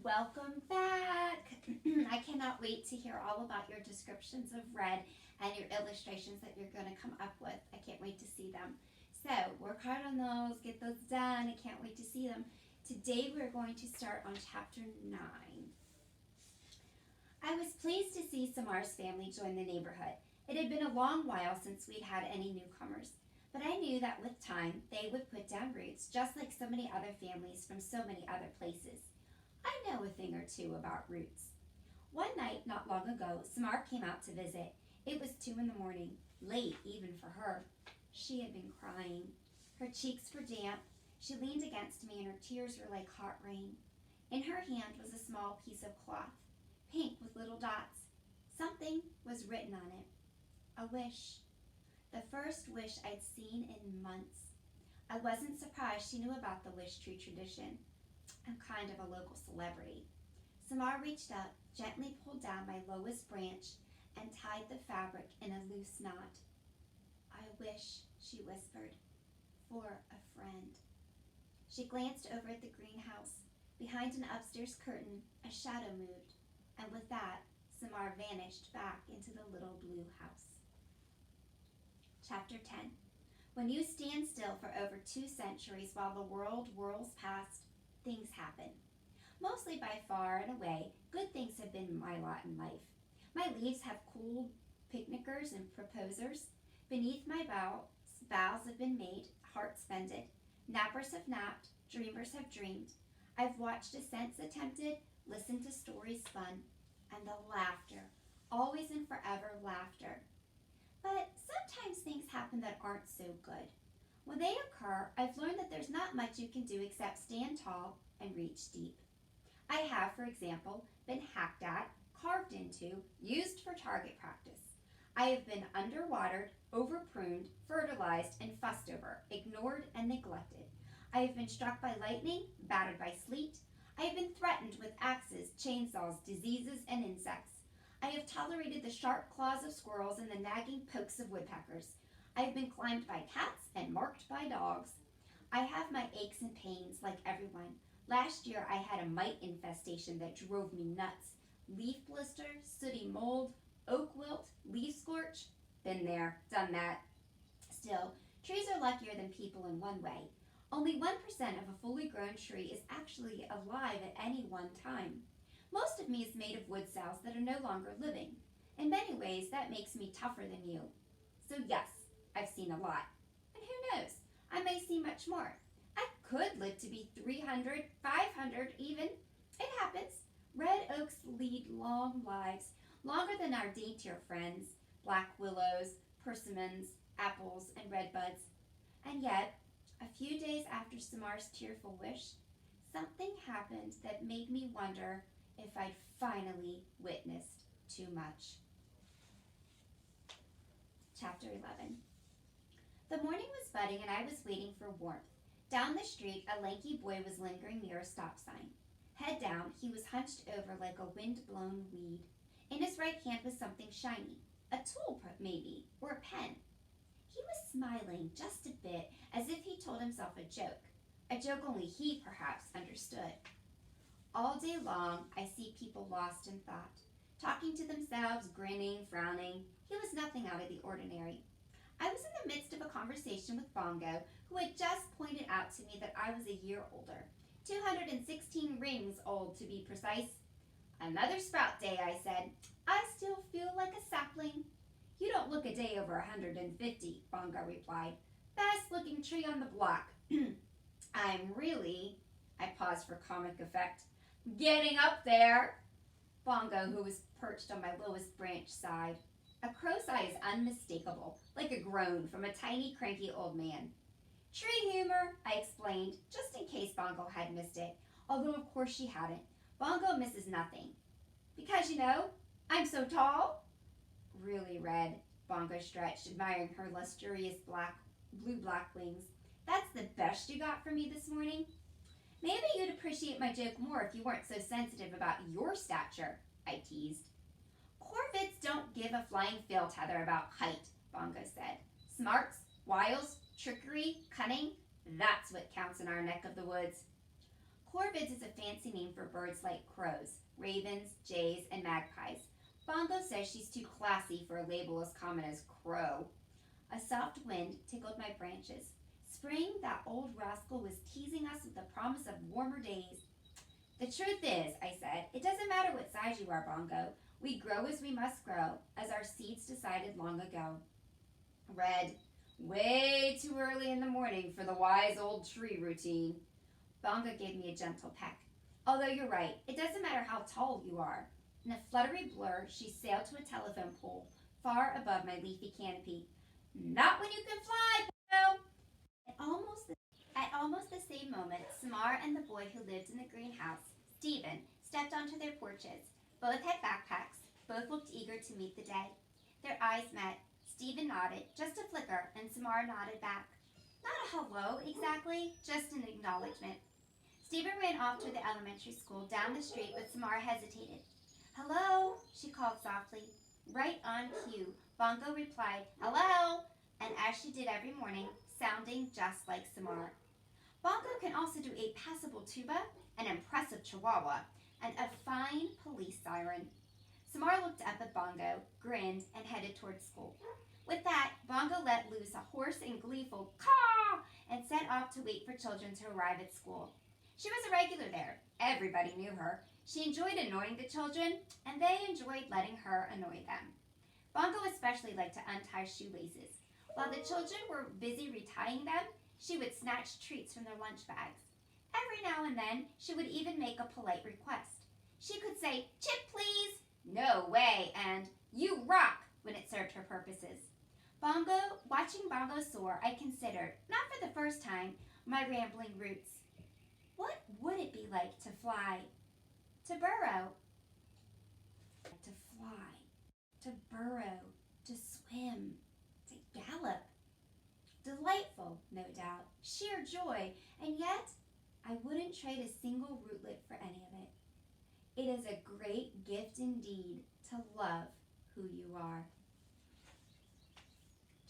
Welcome back. I cannot wait to hear all about your descriptions of red and your illustrations that you're going to come up with. I can't wait to see them. So work hard on those, get those done. I can't wait to see them. Today we're going to start on chapter 9. I was pleased to see Samar's family join the neighborhood. It had been a long while since we'd had any newcomers, but I knew that with time they would put down roots just like so many other families from so many other places. I know a thing or two about roots. One night, not long ago, Samar came out to visit. It was 2 in the morning, late even for her. She had been crying. Her cheeks were damp. She leaned against me and her tears were like hot rain. In her hand was a small piece of cloth, pink with little dots. Something was written on it. A wish. The first wish I'd seen in months. I wasn't surprised she knew about the Wishtree tradition. I'm kind of a local celebrity. Samar reached up, gently pulled down my lowest branch, and tied the fabric in a loose knot. I wish, she whispered, for a friend. She glanced over at the greenhouse. Behind an upstairs curtain, a shadow moved, and with that, Samar vanished back into the little blue house. Chapter 10. When you stand still for over 2 centuries while the world whirls past, things happen. Mostly by far and away, good things have been my lot in life. My leaves have cooled picnickers and proposers. Beneath my boughs have been made, hearts mended. Nappers have napped, dreamers have dreamed. I've watched ascents attempted, listened to stories spun, and the laughter, always and forever laughter. But sometimes things happen that aren't so good. When they occur, I've learned that there's not much you can do except stand tall and reach deep. I have, for example, been hacked at, carved into, used for target practice. I have been underwatered, overpruned, fertilized, and fussed over, ignored and neglected. I have been struck by lightning, battered by sleet. I have been threatened with axes, chainsaws, diseases, and insects. I have tolerated the sharp claws of squirrels and the nagging pokes of woodpeckers. I have been climbed by cats and marked by dogs. I have my aches and pains like everyone. Last year I had a mite infestation that drove me nuts. Leaf blister, sooty mold, oak wilt, leaf scorch. Been there, done that. Still, trees are luckier than people in one way. Only 1% of a fully grown tree is actually alive at any one time. Most of me is made of wood cells that are no longer living. In many ways, that makes me tougher than you. So yes, I've seen a lot. And who knows, I may see much more. I could live to be 300, 500 even. It happens. Red oaks lead long lives, longer than our daintier friends, black willows, persimmons, apples, and redbuds. And yet, a few days after Samar's tearful wish, something happened that made me wonder if I'd finally witnessed too much. Chapter 11. The morning was budding and I was waiting for warmth. Down the street, a lanky boy was lingering near a stop sign. Head down, he was hunched over like a wind-blown weed. In his right hand was something shiny, a tool maybe, or a pen. He was smiling just a bit, as if he told himself a joke only he perhaps understood. All day long, I see people lost in thought, talking to themselves, grinning, frowning. He was nothing out of the ordinary. I was in the midst of a conversation with Bongo, who had just pointed out to me that I was a year older, 216 rings old to be precise. Another sprout day, I said. I still feel like a sapling. You don't look a day over 150, Bongo replied. Best looking tree on the block. I'm really, I paused for comic effect, getting up there. Bongo, who was perched on my lowest branch, sighed. A crow's eye is unmistakable, like a groan from a tiny, cranky old man. Tree humor, I explained, just in case Bongo had missed it, although of course she hadn't. Bongo misses nothing. Because, I'm so tall. Really, Red, Bongo stretched, admiring her lustrous blue-black wings. That's the best you got from me this morning? Maybe you'd appreciate my joke more if you weren't so sensitive about your stature, I teased. Corvids don't give a flying field-tether about height, Bongo said. Smarts, wiles, trickery, cunning, that's what counts in our neck of the woods. Corvids is a fancy name for birds like crows, ravens, jays, and magpies. Bongo says she's too classy for a label as common as crow. A soft wind tickled my branches. Spring, that old rascal, was teasing us with the promise of warmer days. The truth is, I said, it doesn't matter what size you are, Bongo. We grow as we must grow, as our seeds decided long ago. Red, way too early in the morning for the wise old tree routine. Bongo gave me a gentle peck. Although you're right, it doesn't matter how tall you are. In a fluttery blur, she sailed to a telephone pole far above my leafy canopy. Not when you can fly, Bongo! At almost the same moment, Samar and the boy who lived in the greenhouse, Stephen, stepped onto their porches. Both had backpacks. Both looked eager to meet the day. Their eyes met. Stephen nodded, just a flicker, and Samar nodded back. Not a hello, exactly, just an acknowledgement. Stephen ran off to the elementary school down the street, but Samar hesitated. Hello, she called softly. Right on cue, Bongo replied, hello, and as she did every morning, sounding just like Samar. Bongo can also do a passable tuba, an impressive chihuahua, and a fine police siren. Samar looked up at Bongo, grinned, and headed towards school. With that, Bongo let loose a hoarse and gleeful caw and set off to wait for children to arrive at school. She was a regular there. Everybody knew her. She enjoyed annoying the children, and they enjoyed letting her annoy them. Bongo especially liked to untie shoelaces. While the children were busy retying them, she would snatch treats from their lunch bags. Every now and then, she would even make a polite request. She could say, chip please, no way, and you rock when it served her purposes. Watching Bongo soar, I considered, not for the first time, my rambling roots. What would it be like to fly? To burrow? To fly, to burrow, to swim, to gallop. Delightful, no doubt, sheer joy, and yet I wouldn't trade a single rootlet for any of it. It is a great gift indeed to love who you are.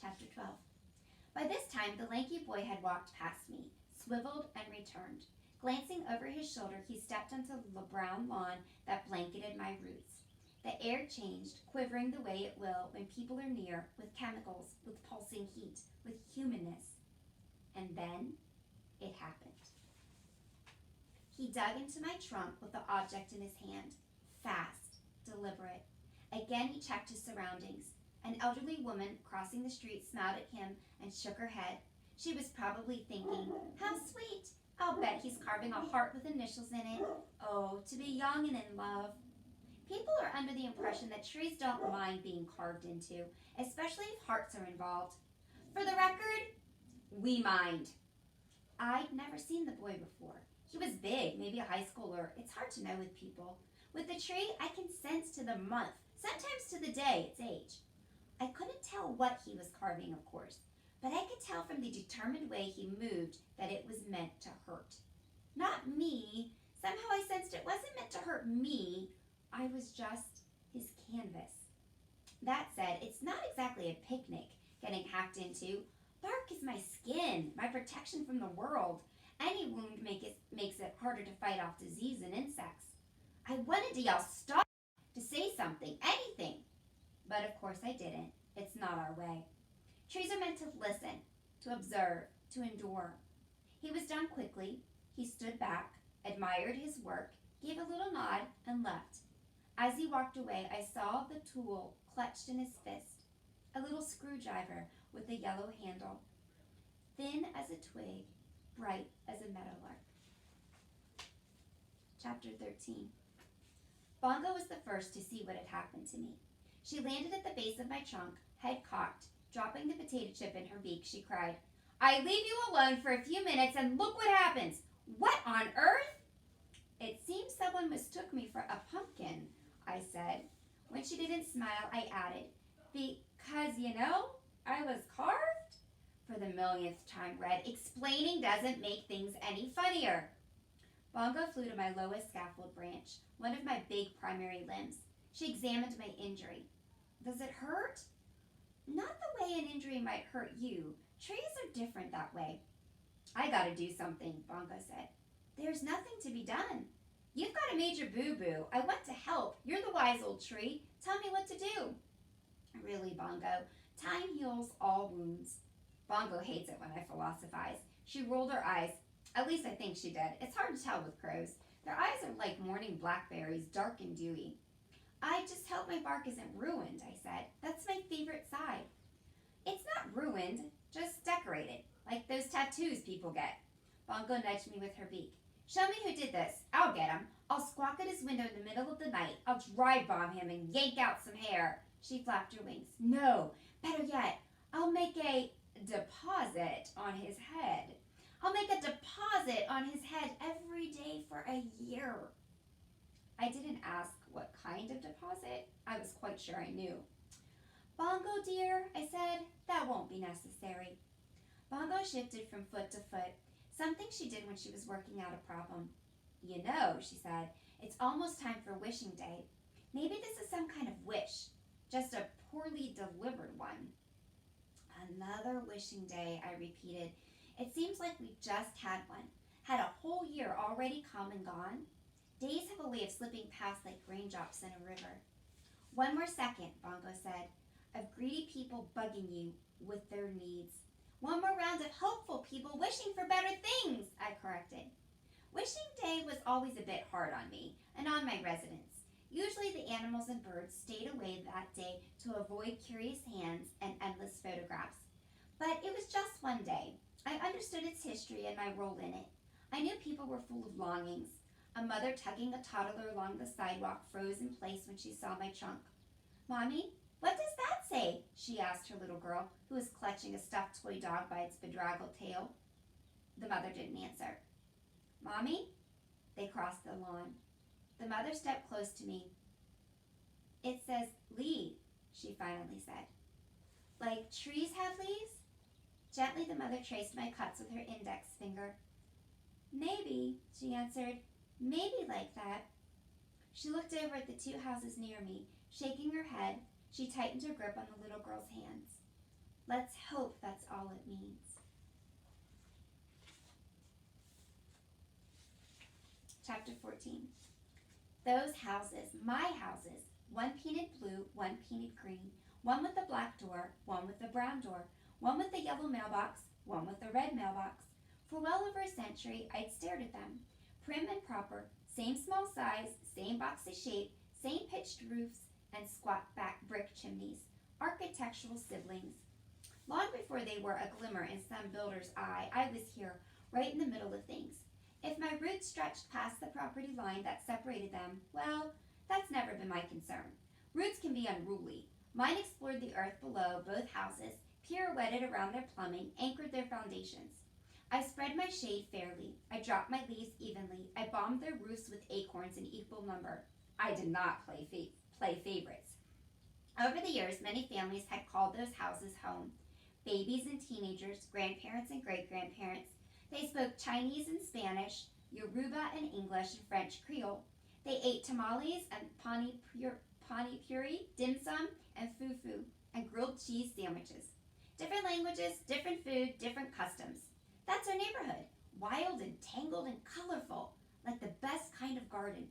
Chapter 12. By this time, the lanky boy had walked past me, swiveled, and returned. Glancing over his shoulder, he stepped onto the brown lawn that blanketed my roots. The air changed, quivering the way it will when people are near, with chemicals, with pulsing heat, with humanness. And then it happened. He dug into my trunk with the object in his hand, fast, deliberate. Again he checked his surroundings. An elderly woman crossing the street smiled at him and shook her head. She was probably thinking, how sweet! I'll bet he's carving a heart with initials in it. Oh, to be young and in love. People are under the impression that trees don't mind being carved into, especially if hearts are involved. For the record, we mind. I'd never seen the boy before. He was big, maybe a high schooler. It's hard to know with people. With the tree, I can sense to the month, sometimes to the day, its age. I couldn't tell what he was carving, of course, but I could tell from the determined way he moved that it was meant to hurt. Not me. Somehow I sensed it wasn't meant to hurt me. I was just his canvas. That said, it's not exactly a picnic getting hacked into. Bark is my skin, my protection from the world. Any wound makes it harder to fight off disease and insects. I wanted to yell, stop, to say something, anything. But of course I didn't. It's not our way. Trees are meant to listen, to observe, to endure. He was done quickly. He stood back, admired his work, gave a little nod, and left. As he walked away, I saw the tool clutched in his fist, a little screwdriver with a yellow handle, thin as a twig, bright as a meadowlark. Chapter 13. Bongo was the first to see what had happened to me. She landed at the base of my trunk, head cocked. Dropping the potato chip in her beak, she cried, I leave you alone for a few minutes and look what happens. What on earth? It seems someone mistook me for a pumpkin, I said. When she didn't smile, I added, because, I was carved? For the millionth time, Red, explaining doesn't make things any funnier. Bongo flew to my lowest scaffold branch, one of my big primary limbs. She examined my injury. Does it hurt? Not the way an injury might hurt you. Trees are different that way. I gotta do something, Bongo said. There's nothing to be done. You've got a major boo-boo. I want to help. You're the wise old tree. Tell me what to do. Really, Bongo, time heals all wounds. Bongo hates it when I philosophize. She rolled her eyes. At least I think she did. It's hard to tell with crows. Their eyes are like morning blackberries, dark and dewy. I just hope my bark isn't ruined, I said. That's my favorite side. It's not ruined, just decorated, like those tattoos people get. Bongo nudged me with her beak. Show me who did this. I'll get him. I'll squawk at his window in the middle of the night. I'll drive bomb him and yank out some hair. She flapped her wings. No, better yet, I'll make a deposit on his head. I'll make a deposit on his head every day for a year. I didn't ask what kind of deposit. I was quite sure I knew. Bongo, dear, I said, that won't be necessary. Bongo shifted from foot to foot, something she did when she was working out a problem. You know, she said, it's almost time for wishing day. Maybe this is some kind of wish, just a poorly delivered one. Another wishing day, I repeated. It seems like we just had one. Had a whole year already come and gone. Days have a way of slipping past like raindrops in a river. One more second, Bongo said, of greedy people bugging you with their needs. One more round of hopeful people wishing for better things, I corrected. Wishing day was always a bit hard on me and on my residents. Usually the animals and birds stayed away that day to avoid curious hands and endless photographs. But it was just one day. I understood its history and my role in it. I knew people were full of longings. A mother tugging a toddler along the sidewalk froze in place when she saw my trunk. Mommy, what does that say? She asked her little girl, who was clutching a stuffed toy dog by its bedraggled tail. The mother didn't answer. Mommy? They crossed the lawn. The mother stepped close to me. It says leaf, she finally said. Like trees have leaves? Gently the mother traced my cuts with her index finger. Maybe, she answered, maybe like that. She looked over at the two houses near me. Shaking her head, she tightened her grip on the little girl's hands. Let's hope that's all it means. Chapter 14. Those houses, my houses, one painted blue, one painted green, one with a black door, one with a brown door, one with a yellow mailbox, one with a red mailbox. For well over a century, I'd stared at them, prim and proper, same small size, same boxy shape, same pitched roofs, and squat back brick chimneys, architectural siblings. Long before they were a glimmer in some builder's eye, I was here, right in the middle of things. If my roots stretched past the property line that separated them, well, that's never been my concern. Roots can be unruly. Mine explored the earth below both houses, pirouetted around their plumbing, anchored their foundations. I spread my shade fairly. I dropped my leaves evenly. I bombed their roofs with acorns in equal number. I did not play favorites. Over the years, many families had called those houses home. Babies and teenagers, grandparents and great-grandparents. They spoke Chinese and Spanish, Yoruba and English and French Creole. They ate tamales and pani puri, dim sum, and fufu, and grilled cheese sandwiches. Different languages, different food, different customs. That's our neighborhood, wild and tangled and colorful, like the best kind of garden.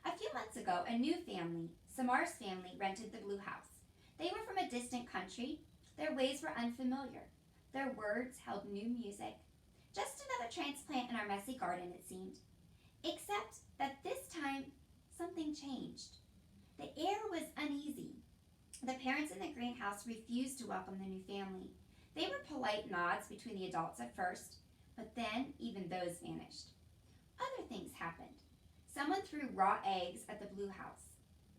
A few months ago, a new family, Samar's family, rented the blue house. They were from a distant country. Their ways were unfamiliar. Their words held new music. Just another transplant in our messy garden, it seemed. Except that this time, something changed. The air was uneasy. The parents in the greenhouse refused to welcome the new family. They were polite nods between the adults at first, but then even those vanished. Other things happened. Someone threw raw eggs at the blue house.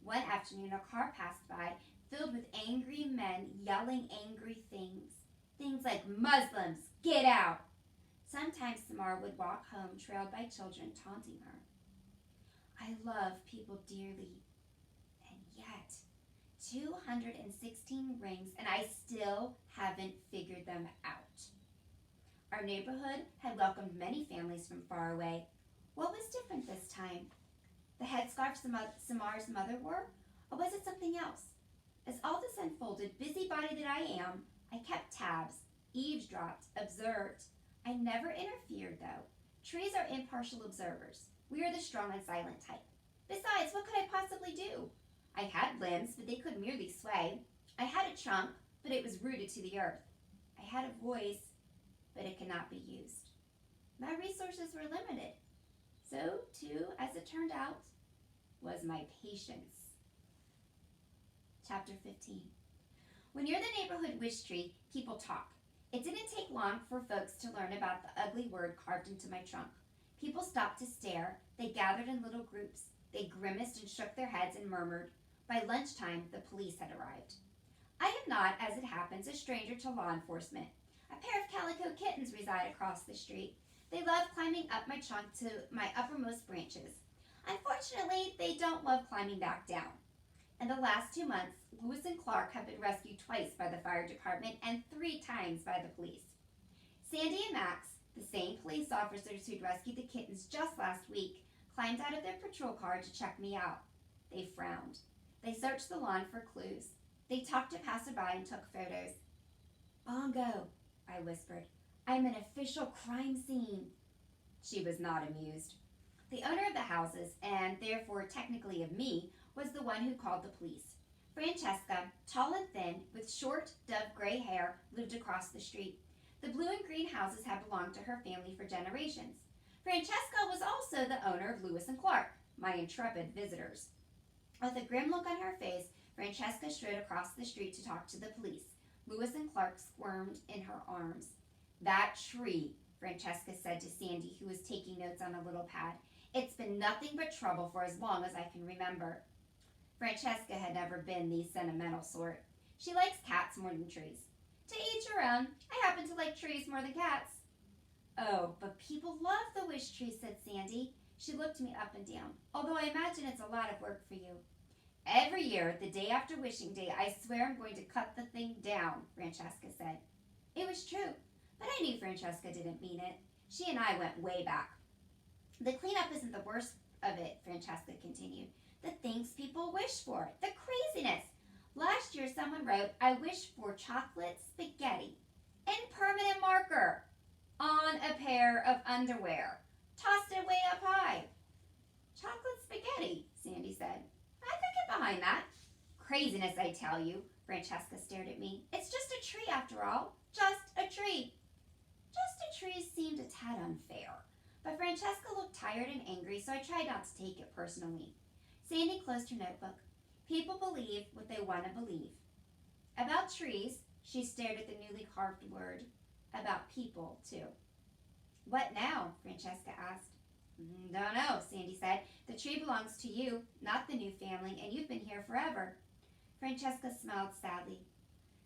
One afternoon, a car passed by, filled with angry men yelling angry things. Things like, Muslims, get out! Sometimes Samar would walk home trailed by children taunting her. I love people dearly, and yet 216 rings and I still haven't figured them out. Our neighborhood had welcomed many families from far away. What was different this time? The headscarf Samar's mother wore? Or was it something else? As all this unfolded, busybody that I am, I kept tabs, eavesdropped, observed. I never interfered, though. Trees are impartial observers. We are the strong and silent type. Besides, what could I possibly do? I had limbs, but they could merely sway. I had a trunk, but it was rooted to the earth. I had a voice, but it could not be used. My resources were limited. So, too, as it turned out, was my patience. Chapter 15. When you're the neighborhood Wishtree, people talk. It didn't take long for folks to learn about the ugly word carved into my trunk. People stopped to stare. They gathered in little groups. They grimaced and shook their heads and murmured. By lunchtime, the police had arrived. I am not, as it happens, a stranger to law enforcement. A pair of calico kittens reside across the street. They love climbing up my trunk to my uppermost branches. Unfortunately, they don't love climbing back down. In the last 2 months, Lewis and Clark have been rescued twice by the fire department and 3 times by the police. Sandy and Max, the same police officers who'd rescued the kittens just last week, climbed out of their patrol car to check me out. They frowned. They searched the lawn for clues. They talked to passerby and took photos. "Bongo," I whispered. "I'm an official crime scene." She was not amused. The owner of the houses, and therefore technically of me, was the one who called the police. Francesca, tall and thin, with short, dove-gray hair, lived across the street. The blue and green houses had belonged to her family for generations. Francesca was also the owner of Lewis and Clark, my intrepid visitors. With a grim look on her face, Francesca strode across the street to talk to the police. Lewis and Clark squirmed in her arms. "That tree," Francesca said to Sandy, who was taking notes on a little pad. "It's been nothing but trouble for as long as I can remember." Francesca had never been the sentimental sort. She likes cats more than trees. To each her own. I happen to like trees more than cats. "Oh, but people love the wish tree," said Sandy. She looked me up and down. "Although I imagine it's a lot of work for you." "Every year, the day after wishing day, I swear I'm going to cut the thing down," Francesca said. It was true, but I knew Francesca didn't mean it. She and I went way back. "The cleanup isn't the worst of it," Francesca continued. "The things people wish for, the craziness. Last year someone wrote, 'I wish for chocolate spaghetti,' in permanent marker, on a pair of underwear. Tossed it way up high." "Chocolate spaghetti," Sandy said. "I could get behind that." "Craziness, I tell you." Francesca stared at me. "It's just a tree after all. Just a tree." "Just a tree" seemed a tad unfair. But Francesca looked tired and angry, so I tried not to take it personally. Sandy closed her notebook. People believe what they want to believe. About trees, she stared at the newly carved word. About people, too. "What now?" Francesca asked. "Don't know," Sandy said. "The tree belongs to you, not the new family, and you've been here forever." Francesca smiled sadly.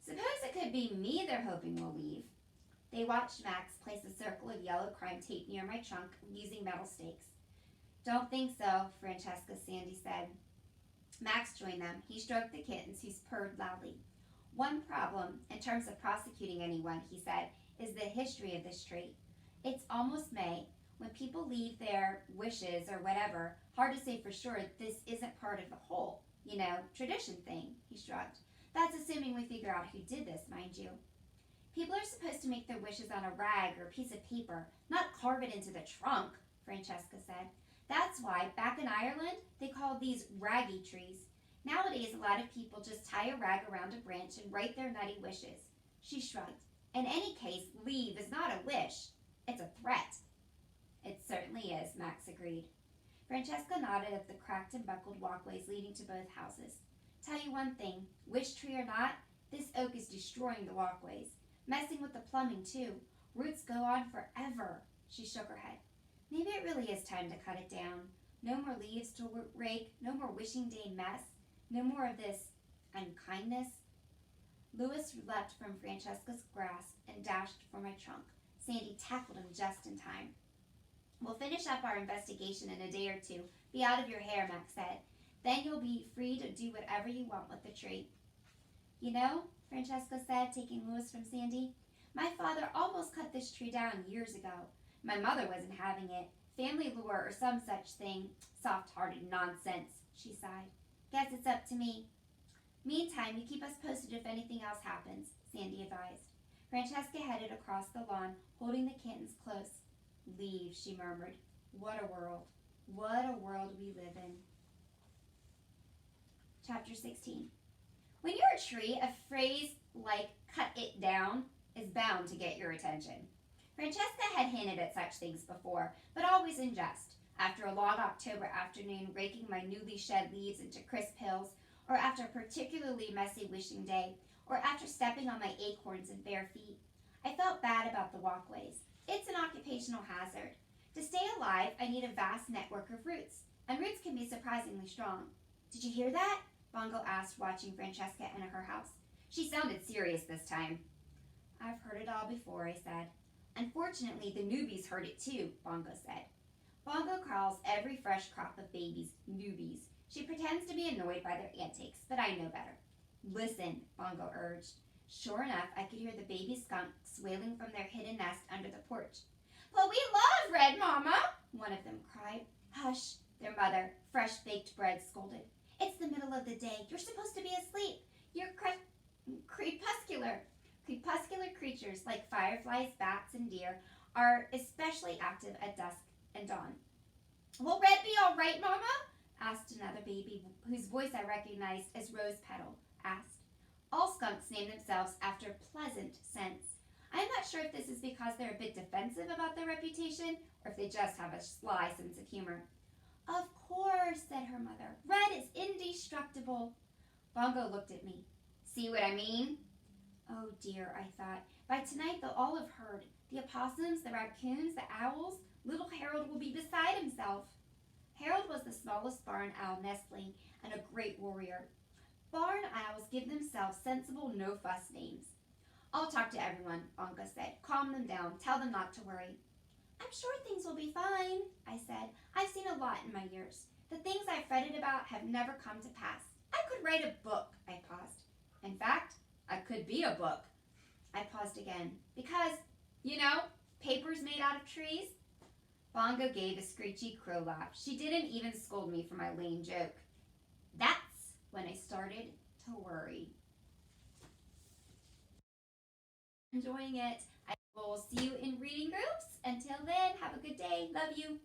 "Suppose it could be me they're hoping will leave." They watched Max place a circle of yellow crime tape near my trunk using metal stakes. "Don't think so," Sandy said. Max joined them. He stroked the kittens, who purred loudly. "One problem, in terms of prosecuting anyone," he said, "is the history of this tree. It's almost May. When people leave their wishes or whatever, hard to say for sure this isn't part of the whole, tradition thing," he shrugged. "That's assuming we figure out who did this, mind you. People are supposed to make their wishes on a rag or a piece of paper, not carve it into the trunk," Francesca said. "That's why, back in Ireland, they called these raggy trees. Nowadays, a lot of people just tie a rag around a branch and write their nutty wishes." She shrugged. "In any case, leave is not a wish. It's a threat." "It certainly is," Max agreed. Francesca nodded at the cracked and buckled walkways leading to both houses. "Tell you one thing, wish tree or not, this oak is destroying the walkways. Messing with the plumbing, too. Roots go on forever." She shook her head. "Maybe it really is time to cut it down. No more leaves to rake, no more wishing day mess, no more of this unkindness." Lewis leapt from Francesca's grasp and dashed for my trunk. Sandy tackled him just in time. "We'll finish up our investigation in a day or two. Be out of your hair," Max said. "Then you'll be free to do whatever you want with the tree." Francesca said, taking Lewis from Sandy, "my father almost cut this tree down years ago. My mother wasn't having it. Family lore or some such thing. Soft-hearted nonsense," she sighed. "Guess it's up to me." "Meantime, you keep us posted if anything else happens," Sandy advised. Francesca headed across the lawn, holding the kittens close. Leave, she murmured. What a world. What a world we live in. Chapter 16. When you're a tree, a phrase like cut it down is bound to get your attention. Francesca had hinted at such things before, but always in jest. After a long October afternoon raking my newly shed leaves into crisp hills, or after a particularly messy wishing day, or after stepping on my acorns in bare feet. I felt bad about the walkways. It's an occupational hazard. To stay alive, I need a vast network of roots, and roots can be surprisingly strong. Did you hear that? Bongo asked, watching Francesca enter her house. She sounded serious this time. I've heard it all before, I said. Unfortunately, the newbies heard it too, Bongo said. Bongo calls every fresh crop of babies newbies. She pretends to be annoyed by their antics, but I know better. Listen, Bongo urged. Sure enough, I could hear the baby skunks wailing from their hidden nest under the porch. But we love red, Mama, one of them cried. Hush, their mother, fresh-baked bread, scolded. It's the middle of the day. You're supposed to be asleep. You're crepuscular. Crepuscular creatures like fireflies, bats, and deer are especially active at dusk and dawn. Will red be all right, Mama? Asked another baby, whose voice I recognized as Rose Petal asked. All skunks name themselves after pleasant scents. I'm not sure if this is because they're a bit defensive about their reputation, or if they just have a sly sense of humor. Of course, said her mother. Red is indestructible. Bongo looked at me. See what I mean? Oh dear, I thought. By tonight they'll all have heard. The opossums, the raccoons, the owls. Little Harold will be beside himself. Harold was the smallest barn owl nestling and a great warrior. Barn owls give themselves sensible, no-fuss names. I'll talk to everyone, Bongo said. Calm them down. Tell them not to worry. I'm sure things will be fine, I said. I've seen a lot in my years. The things I've fretted about have never come to pass. I could write a book, I paused. In fact, I could be a book. I paused again. Because, paper's made out of trees. Bongo gave a screechy crow laugh. She didn't even scold me for my lame joke. That's when I started to worry. Enjoying it. I will see you in reading groups. Until then, have a good day. Love you.